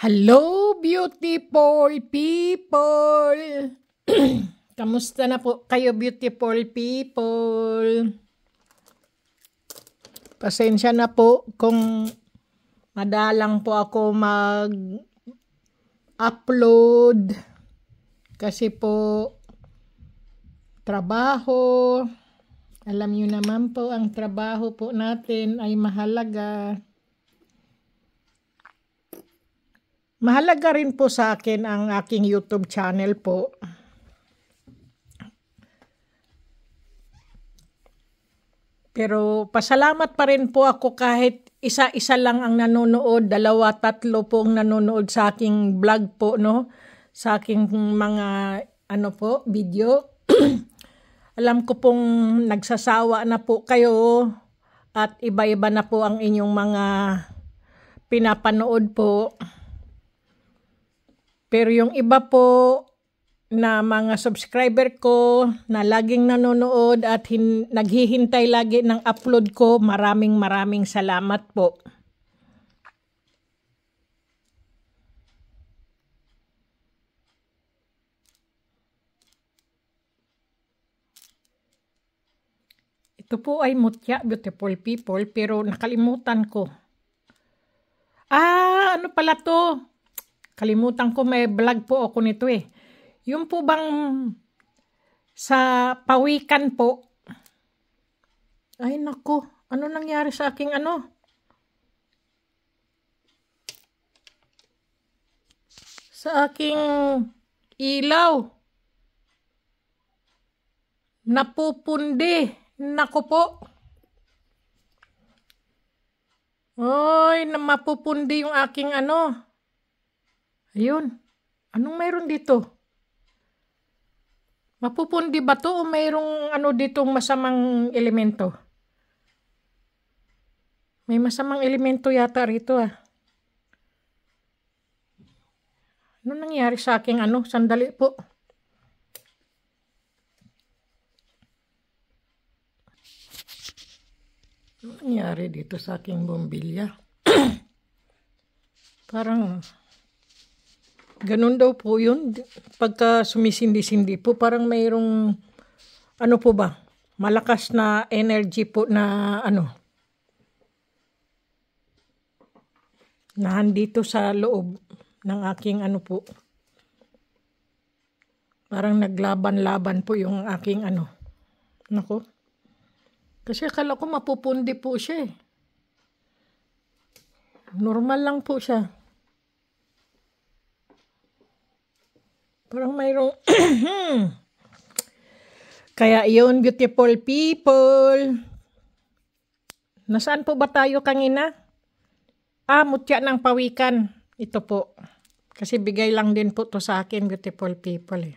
Hello, beautiful people! Kamusta na po kayo, beautiful people? Pasensya na po kung madalang po ako mag-upload kasi po trabaho. Alam niyo naman po, ang trabaho po natin ay mahalaga. Mahalaga rin po sa akin ang aking YouTube channel po. Pero pasalamat pa rin po ako kahit isa-isa lang ang nanonood, 2, 3 po ang nanonood sa aking vlog po, no? Sa aking mga video. Alam ko pong nagsasawa na po kayo at iba-iba na po ang inyong mga pinapanood po. Pero yung iba po na mga subscriber ko na laging nanonood at naghihintay lagi ng upload ko, maraming salamat po. Ito po ay mutya, beautiful people, pero nakalimutan ko. Ano pala to? Kalimutan ko, may vlog po ako nito eh. Yung po bang sa pawikan po. Ay nako, ano nangyari sa aking sa aking ilaw. Napupundi. Nako po. Oy, mapupundi yung aking Ayun. Anong mayroon dito? Mapupundi ba to o mayroong ditong masamang elemento? May masamang elemento yata rito ah. Ano nangyari sa aking Sandali po. Ano nangyari dito sa aking bombilya? Parang ganun daw po yun. Pagka sumisindi-sindi po, parang mayroong, po ba, malakas na energy po na nandito sa loob ng aking po. Parang naglaban-laban po yung aking Nako. Kasi akala ko mapupundi po siya eh. Normal lang po siya. Parang mayroong Kaya yun, beautiful people. Nasaan po ba tayo kanina? Mutya ng pawikan. Ito po. Kasi bigay lang din po to sa akin, beautiful people eh.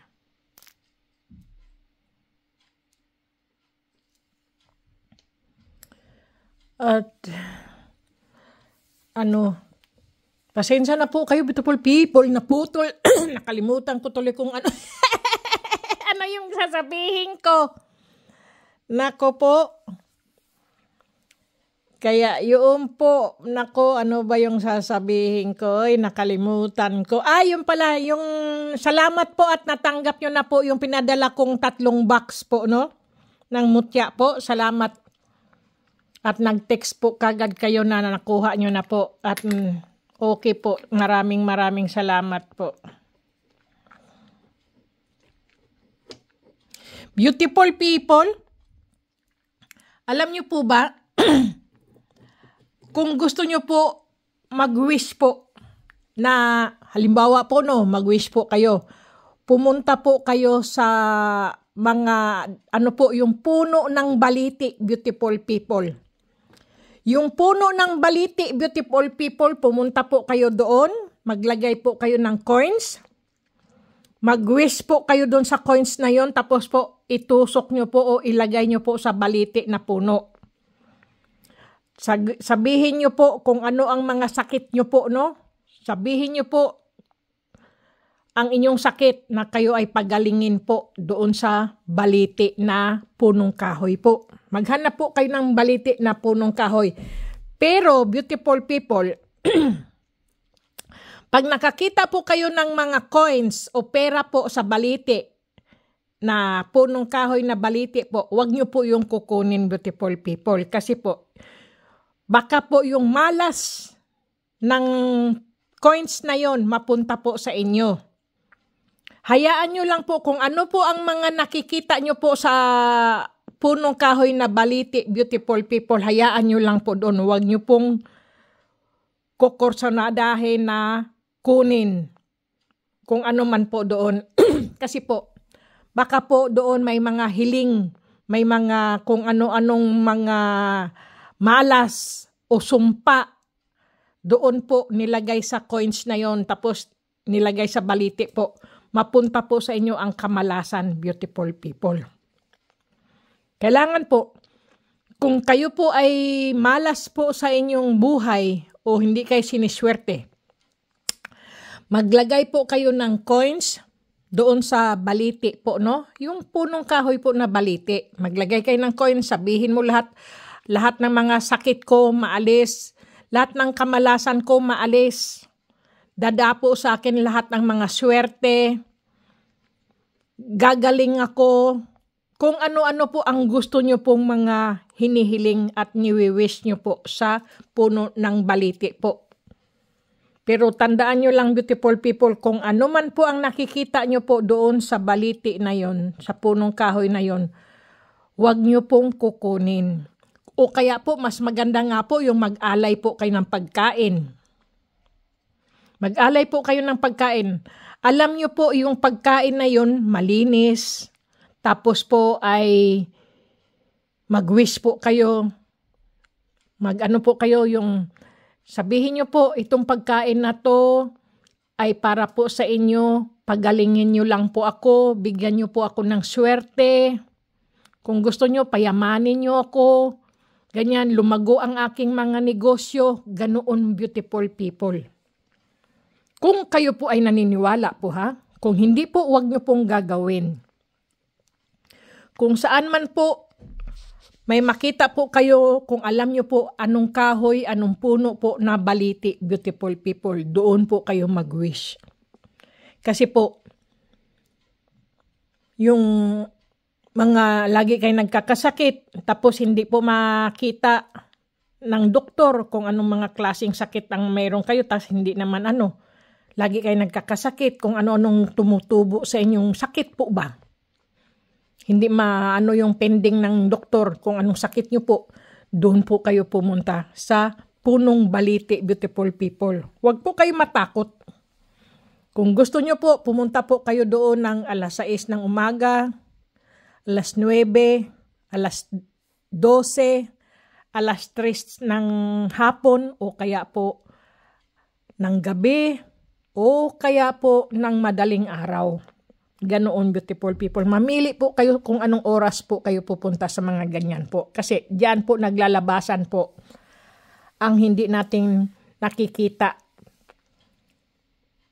At pasensya na po kayo, beautiful people, naputol. Nakalimutan ko tuloy kung ano yung sasabihin ko. Nako po. Kaya yun po, nako, ano ba yung sasabihin ko? Nakalimutan ko. Yun pala, yung salamat po at natanggap nyo na po yung pinadala kong 3 box po, no? Ng mutya po, salamat. At nag-text po kagad kayo na nakuha nyo na po. At okay po, maraming salamat po. Beautiful people, alam nyo po ba, kung gusto nyo po mag-wish po, na halimbawa po mag-wish po kayo, pumunta po kayo sa mga, yung puno ng baliti, beautiful people. Yung puno ng baliti, beautiful people, pumunta po kayo doon, maglagay po kayo ng coins, mag-wish po kayo doon sa coins na yon, tapos po itusok nyo po o ilagay nyo po sa baliti na puno. Sabihin nyo po kung ano ang mga sakit nyo po, no? Sabihin nyo po ang inyong sakit na kayo ay pagalingin po doon sa baliti na punong kahoy po. Maghanap po kayo ng baliti na punong kahoy. Pero, beautiful people, Pag nakakita po kayo ng mga coins o pera po sa baliti, na punong kahoy na baliti po, wag nyo po yung kukunin, beautiful people. Kasi po, baka po yung malas ng coins na yon mapunta po sa inyo. Hayaan nyo lang po kung ano po ang mga nakikita nyo po sa punong kahoy na baliti, beautiful people. Hayaan nyo lang po doon. Wag nyo pong kukursonadahin na kunin kung ano man po doon. Kasi po, baka po doon may mga hiling, may mga kung ano-anong mga malas o sumpa. Doon po nilagay sa coins na yon, tapos nilagay sa baliti po. Mapunta po sa inyo ang kamalasan, beautiful people. Kailangan po, kung kayo po ay malas po sa inyong buhay o hindi kayo siniswerte, maglagay po kayo ng coins doon sa baliti po, no? Yung punong kahoy po na baliti. Maglagay kayo ng coin, sabihin mo lahat ng mga sakit ko maalis, lahat ng kamalasan ko maalis. Dadapo sa akin lahat ng mga swerte. Gagaling ako. Kung ano-ano po ang gusto nyo pong mga hinihiling at niwi-wish nyo po sa puno ng baliti po. Pero tandaan nyo lang, beautiful people, kung ano man po ang nakikita nyo po doon sa baliti na yon, sa punong kahoy na yon, wag nyo pong kukunin. O kaya po, mas maganda nga po yung mag-alay po kayo ng pagkain. Mag-alay po kayo ng pagkain. Alam nyo po yung pagkain na yon malinis. Tapos po ay mag-wish po kayo. Mag-ano po kayo yung sabihin nyo po, itong pagkain na to ay para po sa inyo. Pagalingin nyo lang po ako. Bigyan nyo po ako ng swerte. Kung gusto nyo, payamanin nyo ako. Ganyan, lumago ang aking mga negosyo. Ganoon, beautiful people. Kung kayo po ay naniniwala po ha. Kung hindi po, wag nyo pong gagawin. Kung saan man po, may makita po kayo, kung alam nyo po anong kahoy, anong puno po na baliti, beautiful people, doon po kayo mag-wish. Kasi po, yung mga lagi kayo nagkakasakit, tapos hindi po makita ng doktor kung anong mga klaseng sakit ang mayroon kayo, tapos hindi naman lagi kayo nagkakasakit, kung ano-anong tumutubo sa inyong sakit po ba. Hindi yung pending ng doktor kung anong sakit nyo po. Doon po kayo pumunta sa punong baliti, beautiful people. Huwag po kayo matakot. Kung gusto nyo po, pumunta po kayo doon ng alas 6 ng umaga, alas 9, alas 12, alas 3 ng hapon, o kaya po ng gabi, o kaya po ng madaling araw. Ganoon, beautiful people. Mamili po kayo kung anong oras po kayo pupunta sa mga ganyan po. Kasi diyan po naglalabasan po ang hindi nating nakikita.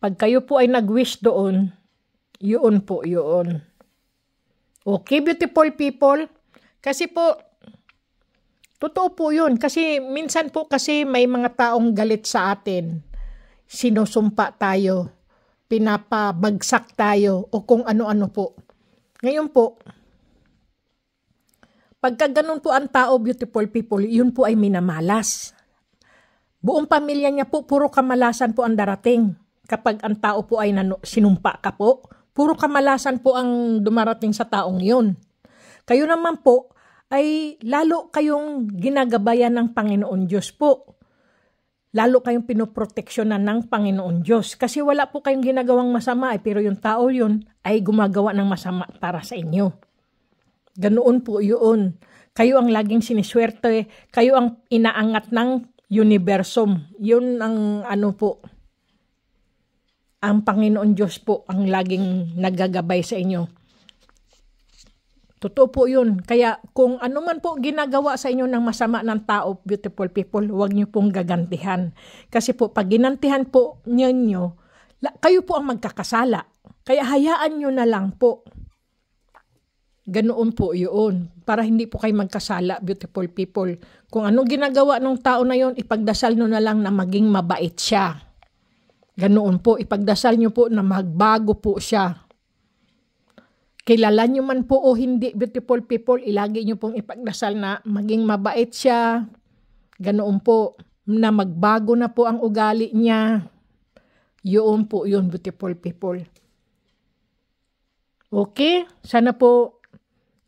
Pag kayo po ay nag-wish doon, yun po yun. Okay, beautiful people? Kasi po, totoo po yun. Kasi minsan po kasi may mga taong galit sa atin. Sinusumpa tayo. Pinapabagsak tayo o kung ano-ano po. Ngayon po, pagka ganun po ang tao, beautiful people, yun po ay minamalas. Buong pamilya niya po, puro kamalasan po ang darating. Kapag ang tao po ay sinumpa ka po, puro kamalasan po ang dumarating sa taong yun. Kayo naman po, ay lalo kayong ginagabayan ng Panginoon Diyos po. Lalo kayong pinoproteksyonan ng Panginoon Diyos. Kasi wala po kayong ginagawang masama, pero yung tao yun ay gumagawa ng masama para sa inyo. Ganoon po yun. Kayo ang laging siniswerte. Kayo ang inaangat ng universum. Yun ang po. Ang Panginoon Diyos po ang laging nagagabay sa inyo. Totoo po yun. Kaya kung ano man po ginagawa sa inyo ng masama ng tao, beautiful people, huwag niyo pong gagantihan. Kasi po, pag ginantihan po niyo, kayo po ang magkakasala. Kaya hayaan nyo na lang po. Ganoon po yun. Para hindi po kayo magkasala, beautiful people. Kung anong ginagawa ng tao na yun, ipagdasal nyo na lang na maging mabait siya. Ganoon po, ipagdasal nyo po na magbago po siya. Kilala nyo man po o hindi, beautiful people, ilagi nyo pong ipagdasal na maging mabait siya. Ganoon po, na magbago na po ang ugali niya. Yun po yun, beautiful people. Okay, sana po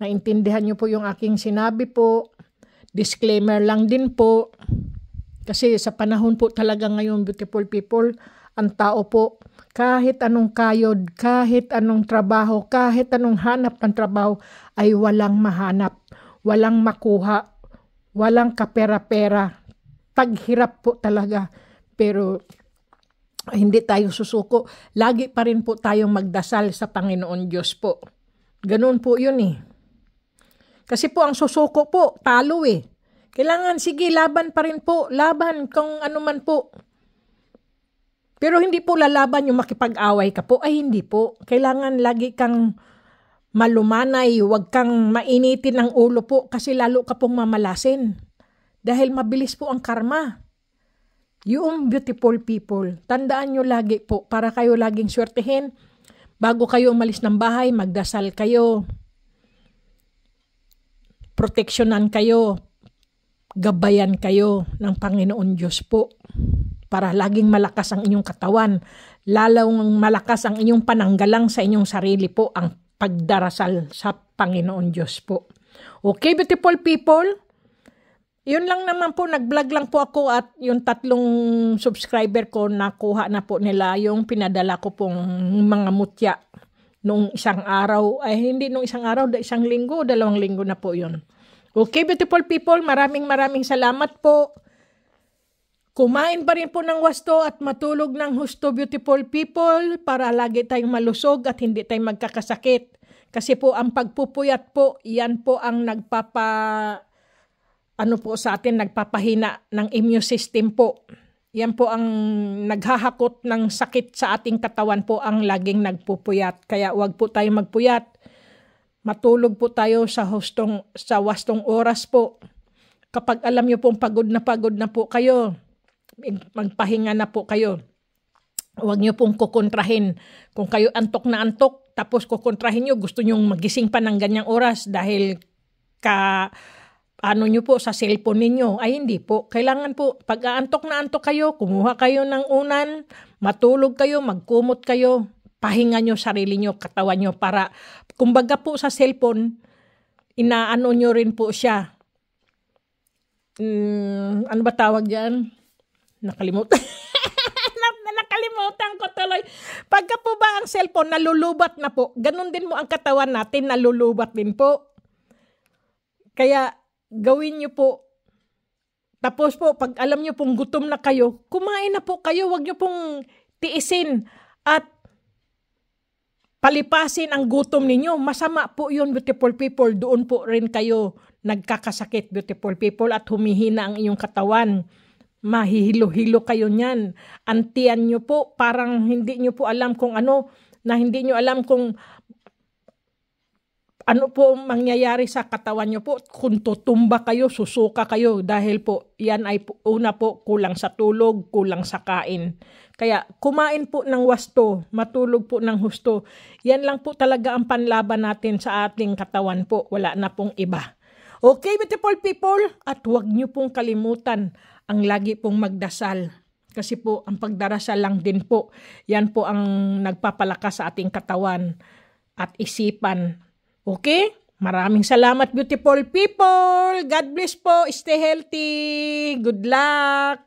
naintindihan nyo po yung aking sinabi po. Disclaimer lang din po. Kasi sa panahon po talaga ngayon, beautiful people, ang tao po, kahit anong kayod, kahit anong trabaho, kahit anong hanap ng trabaho, ay walang mahanap, walang makuha, walang kapera-pera. Taghirap po talaga. Pero hindi tayo susuko. Lagi pa rin po tayong magdasal sa Panginoon Diyos po. Ganun po yun eh. Kasi po ang susuko po, talo eh. Kailangan, sige, laban pa rin po. Laban kung ano man po. Pero hindi po lalaban yung makipag-away ka po. Ay, hindi po. Kailangan lagi kang malumanay. Huwag kang mainitin ng ulo po kasi lalo ka pong mamalasin. Dahil mabilis po ang karma. Yung beautiful people, tandaan nyo lagi po para kayo laging swertehin. Bago kayo umalis ng bahay, magdasal kayo. Proteksyonan kayo. Gabayan kayo ng Panginoon Diyos po. Para laging malakas ang inyong katawan. Lalong malakas ang inyong pananggalang sa inyong sarili po ang pagdarasal sa Panginoon Diyos po. Okay, beautiful people? Yun lang naman po, nag-vlog lang po ako at yung 3 subscriber ko nakuha na po nila yung pinadala ko pong mga mutya nung isang araw. Ay, hindi nung isang araw, isang linggo, 2 linggo na po yun. Okay, beautiful people, maraming salamat po. Kumain pa rin po ng wasto at matulog ng husto, beautiful people, para lagi tayong malusog at hindi tayong magkakasakit. Kasi po ang pagpupuyat po, yan po ang nagpapahina ng immune system po. Yan po ang naghahakot ng sakit sa ating katawan po ang laging nagpupuyat. Kaya wag po tayong magpuyat. Matulog po tayo sa wastong oras po. Kapag alam nyo pong pagod na po kayo, magpahinga na po kayo. Huwag nyo pong kukontrahin. Kung kayo antok na antok, tapos kukontrahin nyo, gusto nyo magising pa ng ganyang oras dahil nyo po sa cellphone ninyo. Ay hindi po. Kailangan po, pag antok na antok kayo, kumuha kayo ng unan, matulog kayo, magkumot kayo, pahinga nyo sarili nyo, katawan nyo para, kumbaga po sa cellphone, inaano nyo rin po siya. Ano ba tawag dyan? Nakalimutan. Nakalimutan ko tuloy. Pagka po ba ang cellphone nalulubat na po, ganun din mo ang katawan natin, nalulubat din po. Kaya gawin nyo po. Tapos po, pag alam nyo pong gutom na kayo, kumain na po kayo. Huwag nyo pong tiisin at palipasin ang gutom ninyo. Masama po yun, beautiful people. Doon po rin kayo nagkakasakit, beautiful people, at humihina ang inyong katawan. Mahihilo-hilo kayo niyan. Antiyan nyo po, parang hindi nyo po alam kung ano, na hindi nyo alam kung ano po mangyayari sa katawan nyo po. Kung tutumba kayo, susuka kayo, dahil po yan ay una po kulang sa tulog, kulang sa kain. Kaya kumain po ng wasto, matulog po ng husto. Yan lang po talaga ang panlaban natin sa ating katawan po. Wala na pong iba. Okay, beautiful people, at huwag nyo pong kalimutan ang lagi pong magdasal. Kasi po, ang pagdarasal lang din po, yan po ang nagpapalakas sa ating katawan at isipan. Okay? Maraming salamat, beautiful people. God bless po. Stay healthy. Good luck.